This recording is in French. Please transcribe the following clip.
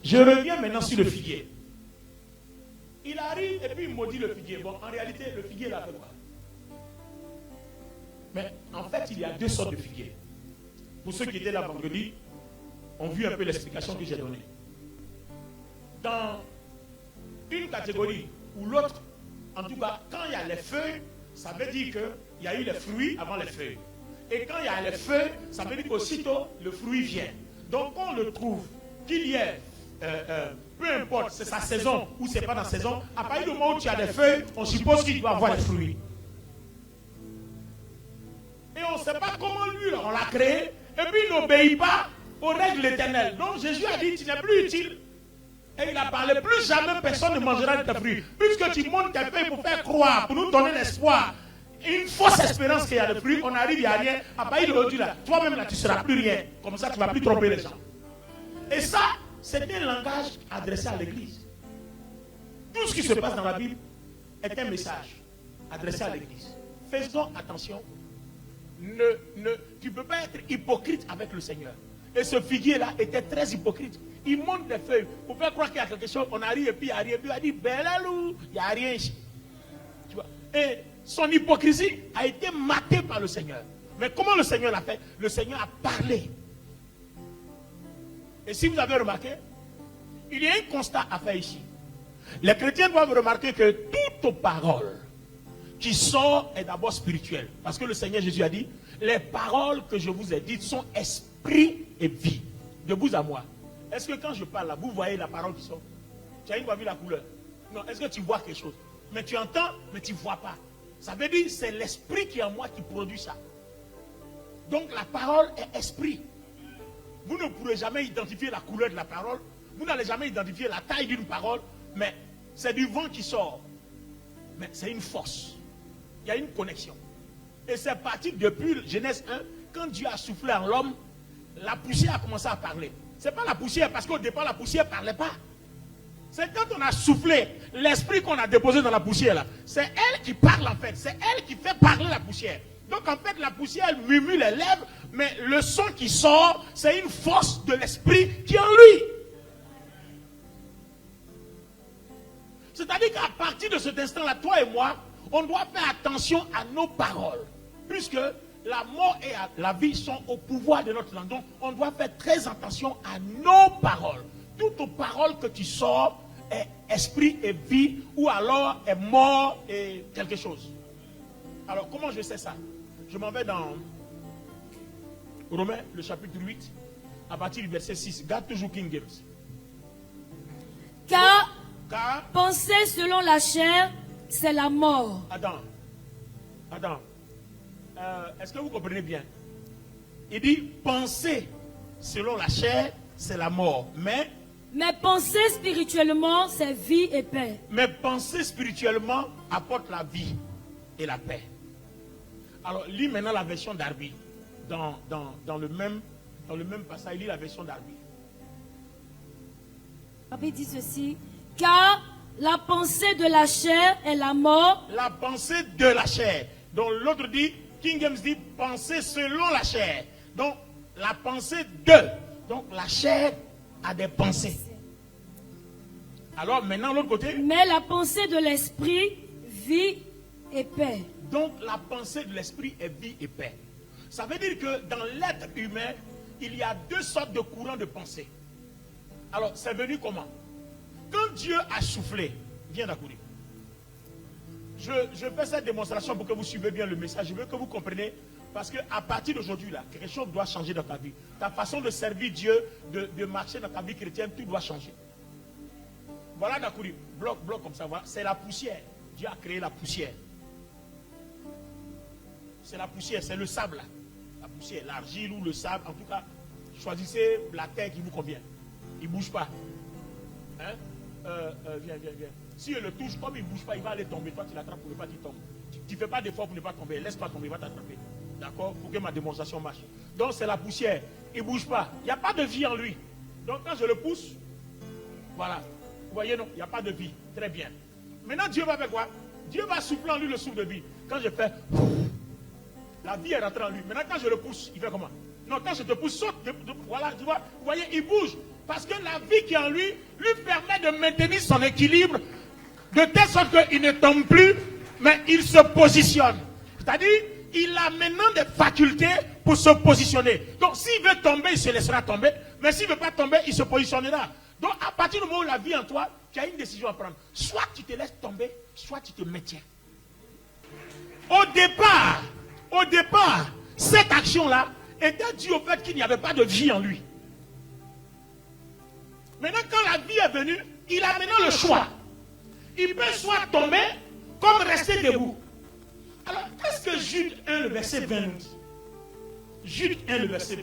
Je reviens maintenant sur le figuier. Il arrive et puis il maudit le figuier. Bon, en réalité, le figuier là fait quoi? Mais en fait, il y a deux sortes de figuiers. Pour ceux qui étaient là vendredi, ont vu un peu l'explication que j'ai donnée. Dans une catégorie ou l'autre, en tout cas, quand il y a les feuilles, ça veut dire qu'il y a eu les fruits avant les feuilles. Et quand il y a les feuilles, ça veut dire qu'aussitôt le fruit vient. Donc on le trouve qu'il y ait, peu importe, c'est sa saison ou c'est pas dans sa saison, à partir du moment où tu as des feuilles, on suppose qu'il doit avoir des fruits. Et on ne sait pas comment lui, on l'a créé, et puis il n'obéit pas aux règles éternelles. Donc Jésus a dit, tu n'es plus utile. Et il a parlé, plus jamais personne ne mangera de tes fruits. Puisque tu montes tes feuilles pour faire croire, pour nous donner l'espoir, une fausse espérance qu'il y a de fruits, on arrive, il n'y a rien. À partir d'aujourd'hui, là, toi-même, là, tu ne seras plus rien. Comme ça, tu ne vas plus tromper les gens. Et ça, c'est un langage adressé à l'église. Tout ce qui se passe dans la Bible est un message adressé à l'église. Faisons attention. Tu ne peux pas être hypocrite avec le Seigneur. Et ce figuier-là était très hypocrite. Il monte des feuilles pour faire croire qu'il y a quelque chose. On arrive et puis il y a rien. Puis il a dit, Belalou, il n'y a rien ici. Tu vois? Et son hypocrisie a été matée par le Seigneur. Mais comment le Seigneur l'a fait? Le Seigneur a parlé. Et si vous avez remarqué, il y a un constat à faire ici. Les chrétiens doivent remarquer que toute parole qui sort est d'abord spirituelle. Parce que le Seigneur Jésus a dit, les paroles que je vous ai dites sont esprit et vie. De vous à moi. Est-ce que quand je parle là, vous voyez la parole qui sort? Tu as une fois vu la couleur? Non, est-ce que tu vois quelque chose? Mais tu entends, mais tu ne vois pas. Ça veut dire que c'est l'esprit qui est en moi qui produit ça. Donc la parole est esprit. Vous ne pourrez jamais identifier la couleur de la parole. Vous n'allez jamais identifier la taille d'une parole. Mais c'est du vent qui sort. Mais c'est une force. Il y a une connexion. Et c'est parti depuis Genèse 1. Quand Dieu a soufflé en l'homme, la poussière a commencé à parler. Ce n'est pas la poussière, parce qu'au départ, la poussière ne parlait pas. C'est quand on a soufflé, l'esprit qu'on a déposé dans la poussière là, c'est elle qui parle en fait. C'est elle qui fait parler la poussière. Donc en fait, la poussière, elle murmure les lèvres, mais le son qui sort, c'est une force de l'esprit qui est en lui. C'est-à-dire qu'à partir de cet instant-là, toi et moi, on doit faire attention à nos paroles. Puisque la mort et la vie sont au pouvoir de notre langue. Donc, on doit faire très attention à nos paroles. Toute parole que tu sors est esprit et vie, ou alors est mort et quelque chose. Alors, comment je sais ça? Je m'en vais dans Romains, le chapitre 8, à partir du verset 6. Garde toujours King James. Car penser selon la chair, c'est la mort. Adam. Est-ce que vous comprenez bien? Il dit penser selon la chair, c'est la mort. Mais penser spirituellement, c'est vie et paix. Mais penser spirituellement apporte la vie et la paix. Alors, lis maintenant la version d'Arby. Dans le même passage, lis la version d'Arby. Arby dit ceci. Car la pensée de la chair est la mort. La pensée de la chair. Donc l'autre dit, King James dit, penser selon la chair. Donc la pensée de. Donc la chair a des pensées. Alors maintenant l'autre côté. Mais la pensée de l'esprit, vie et paix. Donc la pensée de l'esprit est vie et paix. Ça veut dire que dans l'être humain, il y a deux sortes de courants de pensée. Alors c'est venu comment? Quand Dieu a soufflé, viens d'accorder. Je fais cette démonstration pour que vous suivez bien le message. Je veux que vous compreniez, parce qu'à partir d'aujourd'hui, là, quelque chose doit changer dans ta vie. Ta façon de servir Dieu, de marcher dans ta vie chrétienne, tout doit changer. Voilà d'accorder, bloc comme ça, voilà. C'est la poussière. Dieu a créé la poussière. C'est la poussière, c'est le sable là. La poussière, l'argile ou le sable, en tout cas, choisissez la terre qui vous convient. Il ne bouge pas. Hein? Viens. Si elle le touche, comme il ne bouge pas, il va aller tomber. Toi, tu l'attrapes pour ne pas qu'il tombe. Tu ne fais pas d'effort pour ne pas tomber. Laisse-pas tomber, il va t'attraper. D'accord? Pour que ma démonstration marche. Donc, c'est la poussière. Il ne bouge pas. Il n'y a pas de vie en lui. Donc, quand je le pousse, voilà. Vous voyez, non? Il n'y a pas de vie. Très bien. Maintenant, Dieu va faire quoi? Dieu va souffler en lui le souffle de vie. Quand je fais, la vie est rentrée en lui. Maintenant, quand je le pousse, il fait comment? Non, quand je te pousse, saute. Voilà, tu vois. Vous voyez, il bouge. Parce que la vie qui est en lui permet de maintenir son équilibre de telle sorte qu'il ne tombe plus, mais il se positionne. C'est-à-dire, il a maintenant des facultés pour se positionner. Donc, s'il veut tomber, il se laissera tomber. Mais s'il ne veut pas tomber, il se positionnera. Donc, à partir du moment où la vie en toi, tu as une décision à prendre. Soit tu te laisses tomber, soit tu te maintiens. Au départ, cette action-là était due au fait qu'il n'y avait pas de vie en lui. Maintenant, quand la vie est venue, il a maintenant le choix. Il peut soit tomber, comme rester debout. Alors, qu'est-ce que Jude 1, le verset 20 nous dit? Jude 1, le verset 20.